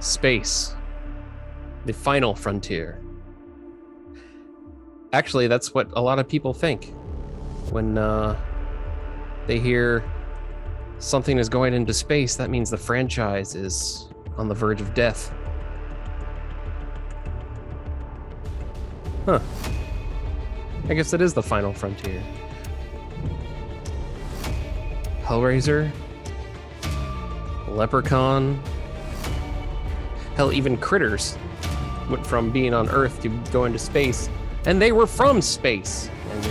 Space, the final frontier. Actually, that's what a lot of people think when they hear something is going into space. That means the franchise is on the verge of death. Huh. I guess it is the final frontier. Hellraiser, Leprechaun, hell, even Critters went from being on Earth to going to space, and they were from space, and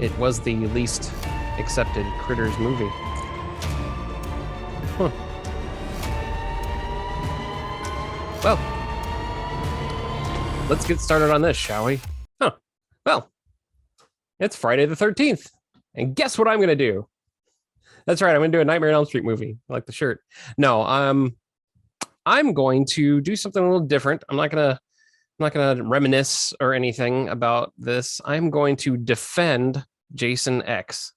it was the least accepted Critters movie. Huh. Well, let's get started on this, shall we? Huh. Well, it's Friday the 13th, and guess what I'm going to do? That's right, I'm going to do a Nightmare on Elm Street movie. I like the shirt. No, I'm going to do something a little different. I'm not gonna reminisce or anything about this. I'm going to defend Jason X.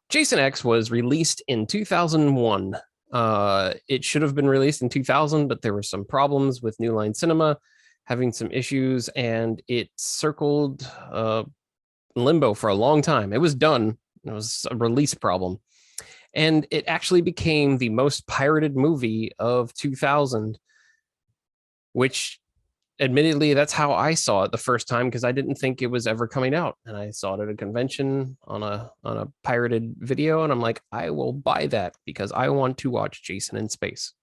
Jason X was released in 2001. It should have been released in 2000, but there were some problems with New Line Cinema having some issues, and it circled limbo for a long time. It was done. It was a release problem. And it actually became the most pirated movie of 2000, which admittedly, that's how I saw it the first time, because I didn't think it was ever coming out. And I saw it at a convention on a pirated video, and I'm like, I will buy that because I want to watch Jason in space.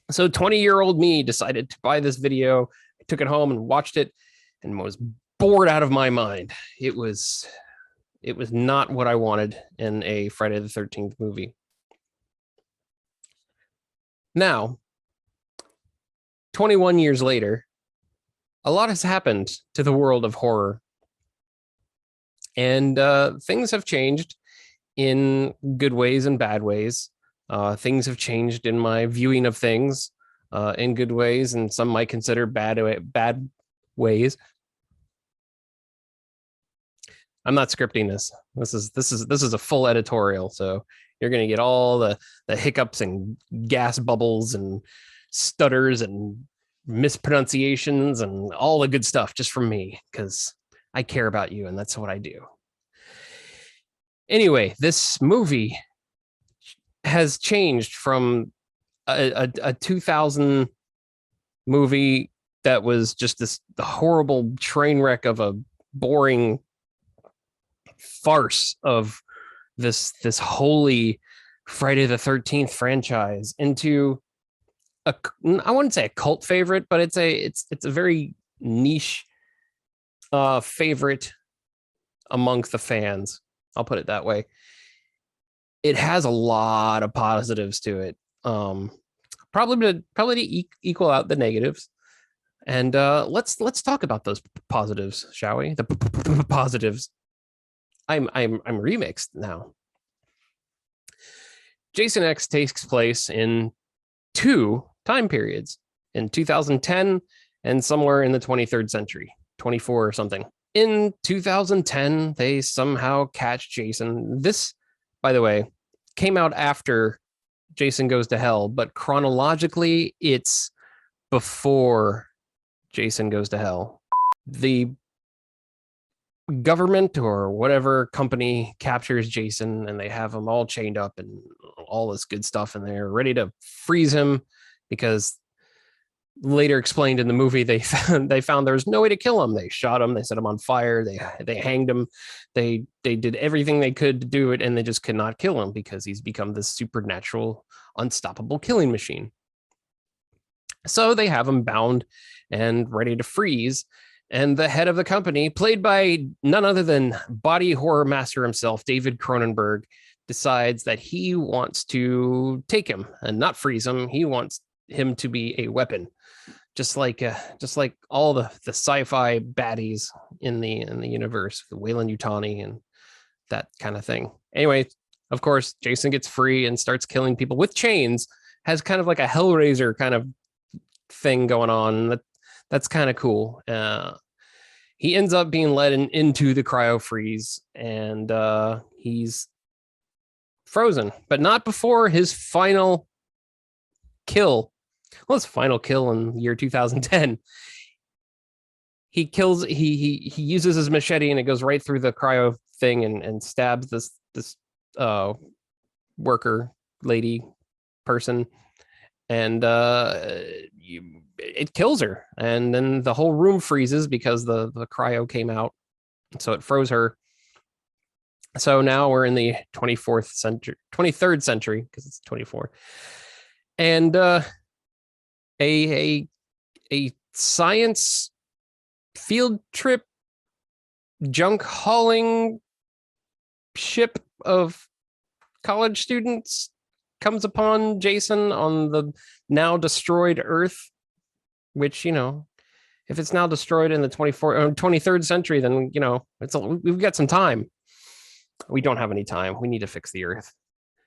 So 20-year-old me decided to buy this video. I took it home and watched it and was bored out of my mind. It was not what I wanted in a Friday the 13th movie. Now, 21 years later, a lot has happened to the world of horror. And things have changed in good ways and bad ways. Things have changed in my viewing of things in good ways, and some might consider bad ways. I'm not scripting this. This is a full editorial, so you're going to get all the hiccups and gas bubbles and stutters and mispronunciations and all the good stuff just from me, because I care about you and that's what I do. Anyway, this movie has changed from a 2000 movie that was just this horrible train wreck of a boring farce of this holy Friday the 13th franchise into I wouldn't say a cult favorite, but it's a very niche favorite amongst the fans. I'll put it that way. It has a lot of positives to it. Probably to equal out the negatives. And let's talk about those positives, shall we? The positives. I'm remixed now. Jason X takes place in two time periods, in 2010 and somewhere in the 23rd century, 24 or something. In 2010, they somehow catch Jason. This, by the way, came out after Jason Goes to Hell, but chronologically, it's before Jason Goes to Hell. The government or whatever company captures Jason, and they have him all chained up and all this good stuff, and they're ready to freeze him because later explained in the movie they found there's no way to kill him. They shot him, they set him on fire, they hanged him, they did everything they could to do it, and they just could not kill him because he's become this supernatural, unstoppable killing machine. So they have him bound and ready to freeze. And the head of the company, played by none other than body horror master himself, David Cronenberg, decides that he wants to take him and not freeze him. He wants him to be a weapon, just like all the sci-fi baddies in the universe, the Weyland Yutani and that kind of thing. Anyway, of course, Jason gets free and starts killing people with chains. Has kind of like a Hellraiser kind of thing going on. That's kind of cool. he ends up being led into the cryo freeze, and he's frozen, but not before his final kill. Well, his final kill in the year 2010. He kills. He uses his machete, and it goes right through the cryo thing, and stabs this worker lady person, and it kills her, and then the whole room freezes because the cryo came out, so it froze her. So now we're in the 23rd century, because it's 24, and a science field trip junk hauling ship of college students comes upon Jason on the now destroyed Earth, which, if it's now destroyed in the 23rd century, then, we've got some time. We don't have any time. We need to fix the Earth.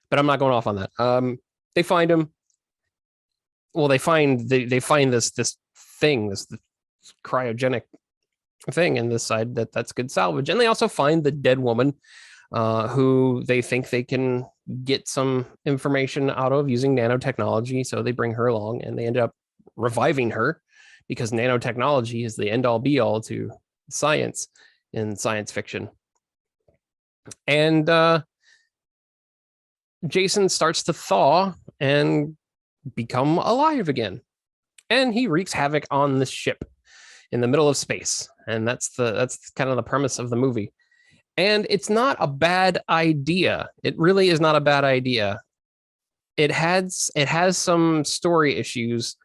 But I'm not going off on that. They find him. Well, they find this thing, this cryogenic thing in this side that's good salvage. And they also find the dead woman, who they think they can get some information out of using nanotechnology. So they bring her along, and they end up reviving her, because nanotechnology is the end all be all to science in science fiction. And Jason starts to thaw and become alive again, and he wreaks havoc on this ship in the middle of space. And that's kind of the premise of the movie. And it's not a bad idea. It really is not a bad idea. It has some story issues.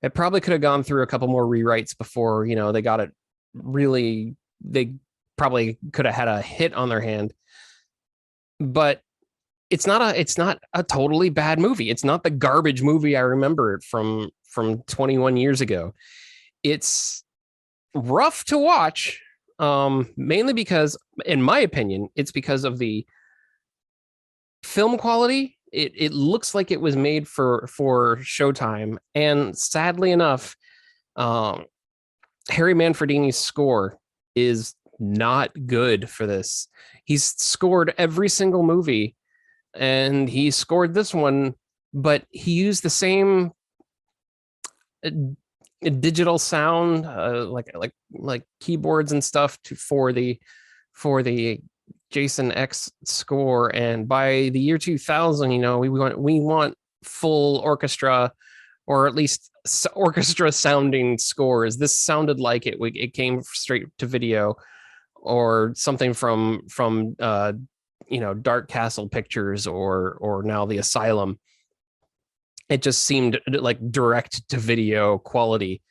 It probably could have gone through a couple more rewrites before, they got it really. They probably could have had a hit on their hand. But it's not a totally bad movie. It's not the garbage movie I remember it from 21 years ago. It's rough to watch, mainly because, in my opinion, it's because of the film quality. It looks like it was made for Showtime, and sadly enough, Harry Manfredini's score is not good for this. He's scored every single movie, and he scored this one, but he used the same digital sound, like keyboards and stuff for the Jason X score. And by the year 2000, we want full orchestra, or at least orchestra sounding scores. This sounded like it came straight to video, or something from Dark Castle Pictures, or now the Asylum. It just seemed like direct to video quality.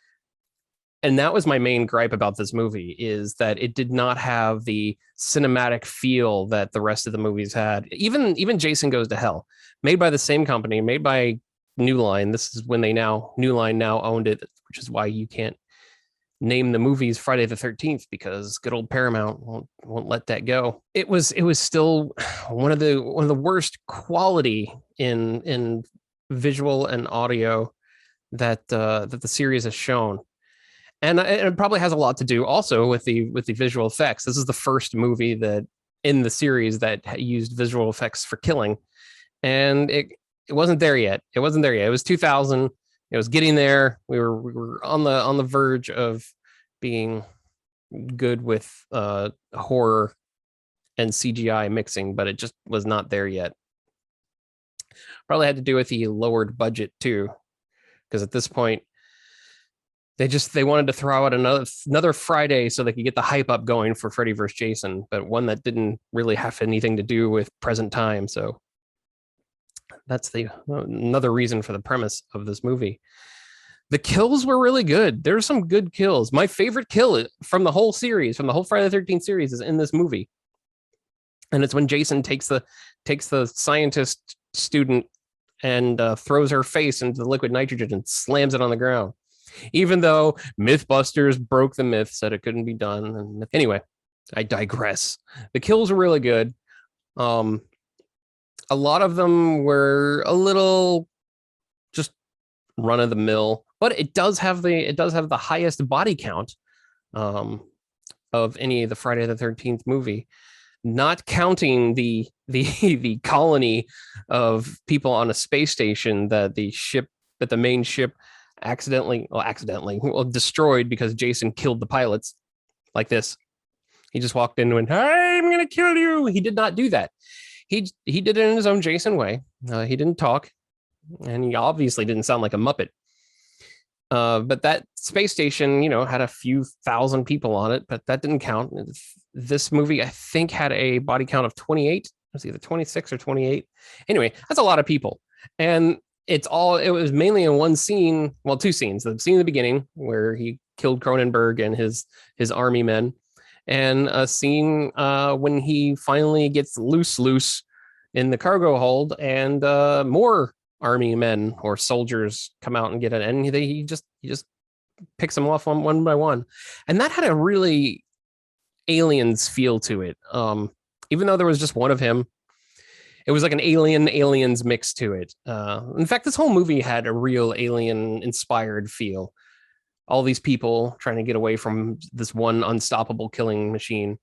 And that was my main gripe about this movie, is that it did not have the cinematic feel that the rest of the movies had. Even Jason Goes to Hell, made by the same company, made by New Line. This is when New Line now owned it, which is why you can't name the movies Friday the 13th, because good old Paramount won't let that go. It was still one of the worst quality in visual and audio that the series has shown. And it probably has a lot to do also with the visual effects. This is the first movie that in the series that used visual effects for killing, and it wasn't there yet. It was 2000. It was getting there. We were on the verge of being good with horror and CGI mixing, but it just was not there yet. Probably had to do with the lowered budget too, because at this point they wanted to throw out another Friday so they could get the hype up going for Freddy vs. Jason, but one that didn't really have anything to do with present time. So that's another reason for the premise of this movie. The kills were really good. There's some good kills. My favorite kill from the whole series, from the whole Friday the 13th series, is in this movie. And it's when Jason takes the scientist student and throws her face into the liquid nitrogen and slams it on the ground. Even though Mythbusters broke the myth, said it couldn't be done. And anyway, I digress. The kills were really good. A lot of them were a little just run of the mill, but it does have the highest body count of any of the Friday the 13th movie, not counting the colony of people on a space station that the main ship accidentally destroyed because Jason killed the pilots. Like this, he just walked in and went, "Hey, I'm gonna kill you." He did not do that. He did it in his own Jason way. He didn't talk, and he obviously didn't sound like a Muppet. But that space station, had a few thousand people on it, but that didn't count. This movie, I think, had a body count of 28. It was either 26 or 28. Anyway, that's a lot of people. And it was mainly in one scene, well, two scenes. The scene in the beginning where he killed Cronenberg and his army men, and a scene when he finally gets loose in the cargo hold, and more army men or soldiers come out and get it, and he just picks them off one by one, and that had a really Aliens feel to it. Even though there was just one of him, it was like an aliens mix to it. In fact, this whole movie had a real alien inspired feel. All these people trying to get away from this one unstoppable killing machine,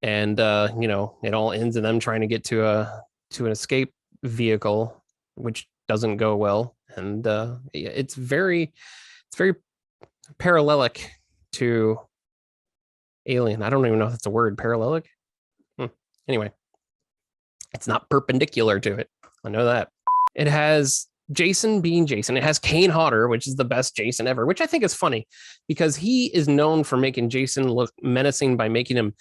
and it all ends in them trying to get to an escape vehicle, which doesn't go well. And it's very parallelic to Alien. I don't even know if that's a word, parallelic. Anyway, it's not perpendicular to it. I know that. It has Jason being Jason. It has Kane Hodder, which is the best Jason ever, which I think is funny because he is known for making Jason look menacing by making him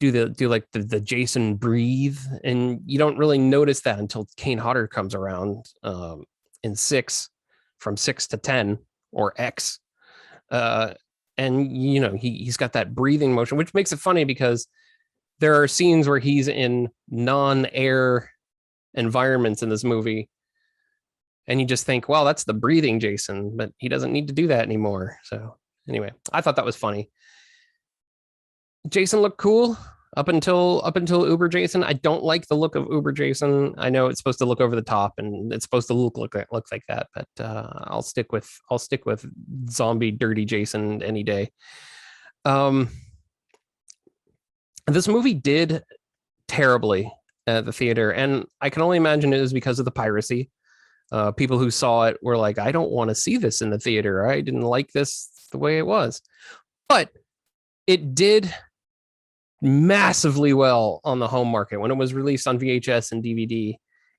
do the Jason breathe, and you don't really notice that until Kane Hodder comes around in 6, from 6 to 10 or X, and he's got that breathing motion, which makes it funny because there are scenes where he's in non-air environments in this movie, and you just think, well, that's the breathing Jason, but he doesn't need to do that anymore. So anyway, I thought that was funny. Jason looked cool up until Uber Jason. I don't like the look of Uber Jason. I know it's supposed to look over the top and it's supposed to look like that, but I'll stick with zombie dirty Jason any day. This movie did terribly at the theater, and I can only imagine it was because of the piracy. People who saw it were like, I don't want to see this in the theater. I didn't like this the way it was. But it did massively well on the home market. When it was released on VHS and DVD,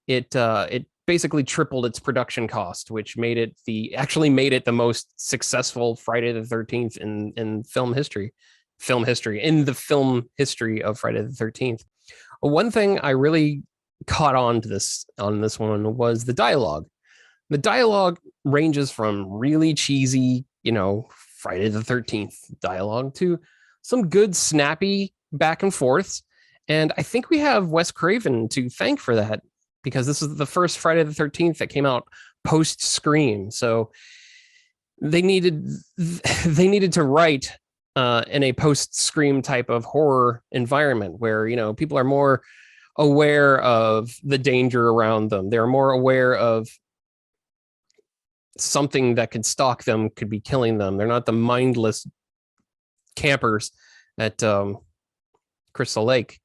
it basically tripled its production cost, which made it the most successful Friday the 13th in film history, in the film history of Friday the 13th. One thing I really caught on this one was the dialogue. The dialogue ranges from really cheesy, Friday the 13th dialogue to some good snappy back and forths. And I think we have Wes Craven to thank for that, because this is the first Friday the 13th that came out post Scream. So they needed to write in a post Scream type of horror environment where, people are more aware of the danger around them. They're more aware of something that could stalk them, could be killing them. They're not the mindless campers at Crystal Lake.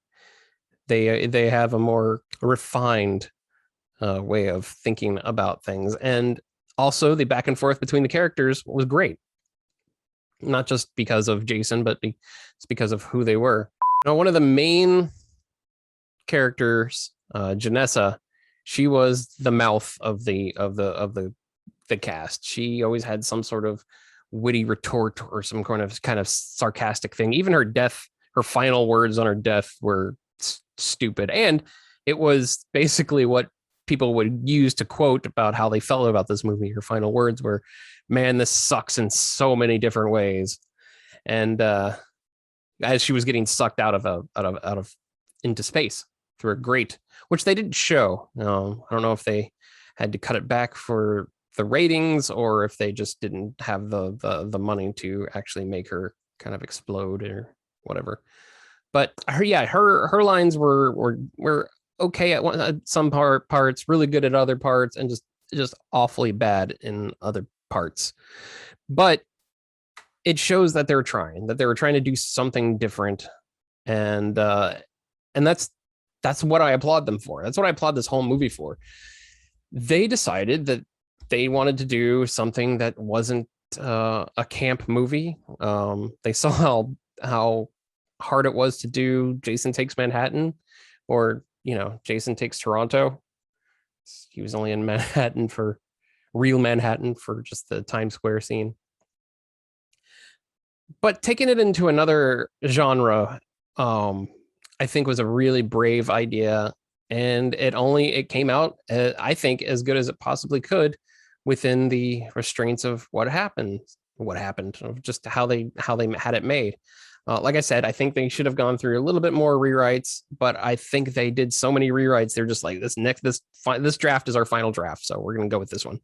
They have a more refined way of thinking about things. And also the back and forth between the characters was great. Not just because of Jason, but it's because of who they were. One of the main characters, Janessa, she was the mouth of the cast. She always had some sort of witty retort or some kind of sarcastic thing. Even her final words on her death were stupid, and it was basically what people would use to quote about how they felt about this movie. Her final words were, "Man, this sucks in so many different ways." And as she was getting sucked out of into space through a grate, which they didn't show. I don't know if they had to cut it back for the ratings or if they just didn't have the money to actually make her kind of explode or whatever. But her lines were okay at some parts, really good at other parts, and just awfully bad in other parts. But it shows that they're trying, that they were trying to do something different. And that's what I applaud them for. That's what I applaud this whole movie for. They decided that they wanted to do something that wasn't a camp movie. They saw how hard it was to do Jason Takes Manhattan, or Jason Takes Toronto. He was only in Manhattan for real Manhattan for just the Times Square scene. But taking it into another genre, I think was a really brave idea, and it came out, I think, as good as it possibly could within the restraints of what happened, just how they had it made. Like I said, I think they should have gone through a little bit more rewrites, but I think they did so many rewrites. They're just like, this draft is our final draft, so we're going to go with this one.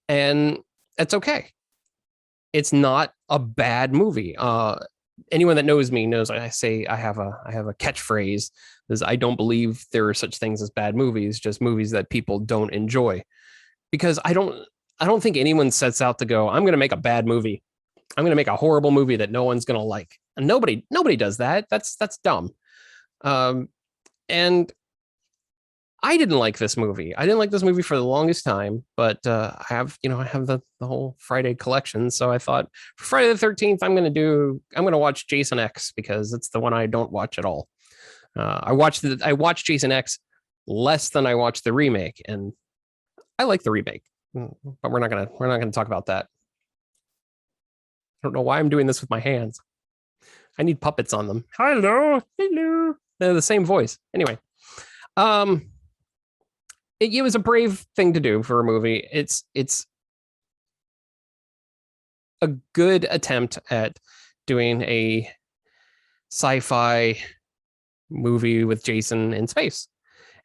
And it's okay. It's not a bad movie. Anyone that knows me knows I say I have a catchphrase, is I don't believe there are such things as bad movies, just movies that people don't enjoy. Because I don't think anyone sets out to go, I'm going to make a bad movie. I'm going to make a horrible movie that no one's going to like. And nobody does that. That's dumb. And I didn't like this movie. I didn't like this movie for the longest time, but I have the whole Friday collection. So I thought for Friday the 13th, I'm going to watch Jason X, because it's the one I don't watch at all. I watched Jason X less than I watched the remake, and I like the remake, but we're not gonna talk about that. I don't know why I'm doing this with my hands. I need puppets on them. Hello. They're the same voice. Anyway, it was a brave thing to do for a movie. It's a good attempt at doing a sci-fi movie with Jason in space.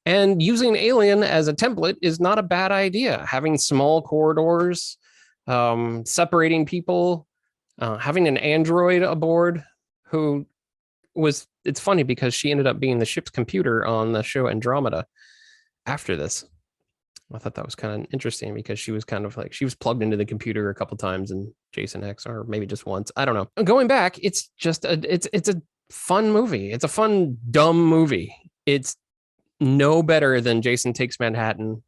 And using Alien as a template is not a bad idea. Having small corridors, separating people, having an android aboard who it's funny because she ended up being the ship's computer on the show Andromeda after this. I thought that was kind of interesting, because she was kind of like, she was plugged into the computer a couple times in Jason X, or maybe just once. I don't know. Going back, it's just it's a fun movie. It's a fun, dumb movie. It's no better than Jason Takes Manhattan.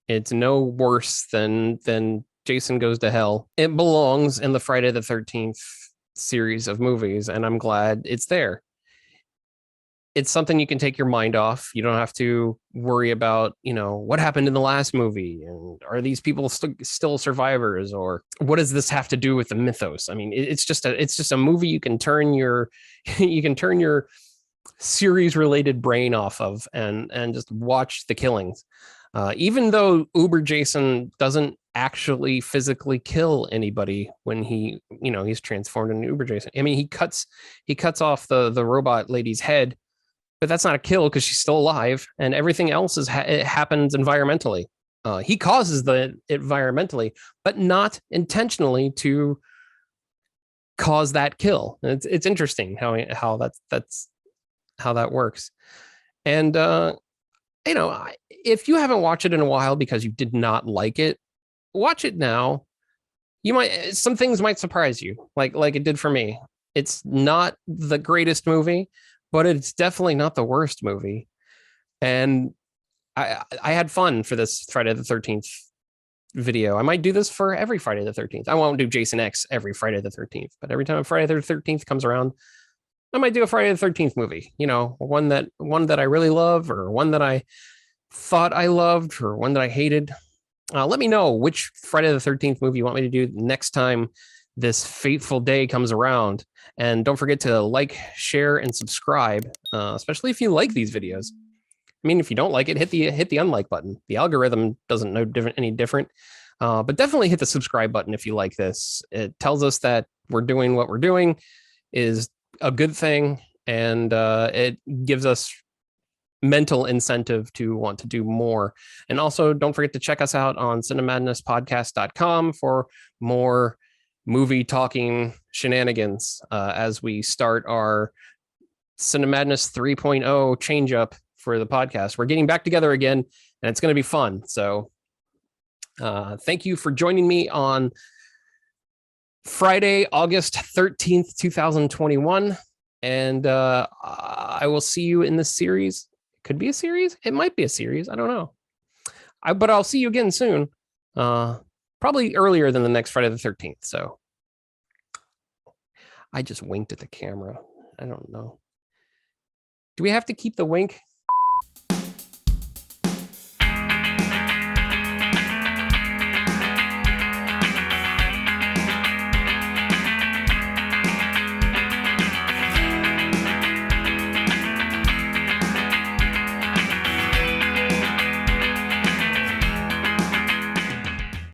It's no worse than Jason Goes to Hell. It belongs in the Friday the 13th series of movies, and I'm glad it's there. It's something you can take your mind off. You don't have to worry about, what happened in the last movie, and are these people still survivors, or what does this have to do with the mythos? I mean, it's just a movie you can turn your series related brain off of and just watch the killings. Even though Uber Jason doesn't actually physically kill anybody when he's transformed into Uber Jason. I mean, he cuts off the robot lady's head, but that's not a kill because she's still alive, and everything else it happens environmentally. He causes it environmentally, but not intentionally to cause that kill. It's interesting how that works. And if you haven't watched it in a while because you did not like it, watch it now. Some things might surprise you, like it did for me. It's not the greatest movie, but it's definitely not the worst movie. And I had fun for this Friday the 13th video. I might do this for every Friday the 13th. I won't do Jason X every Friday the 13th, but every time Friday the 13th comes around, I might do a Friday the 13th movie, one that I really love, or one that I thought I loved, or one that I hated. Let me know which Friday the 13th movie you want me to do next time this fateful day comes around. And don't forget to like, share, and subscribe, especially if you like these videos. I mean, if you don't like it, hit the unlike button. The algorithm doesn't know any different, but definitely hit the subscribe button if you like this. It tells us that we're doing what we're doing is a good thing, and it gives us mental incentive to want to do more. And also, don't forget to check us out on cinemadnesspodcast.com for more movie talking shenanigans as we start our Cinemadness 3.0 change up for the podcast. We're getting back together again, and it's going to be fun. So thank you for joining me on Friday, August 13th, 2021. And I will see you in the series. Could be a series. It might be a series. I don't know. But I'll see you again soon. Probably earlier than the next Friday the 13th. So I just winked at the camera. I don't know. Do we have to keep the wink?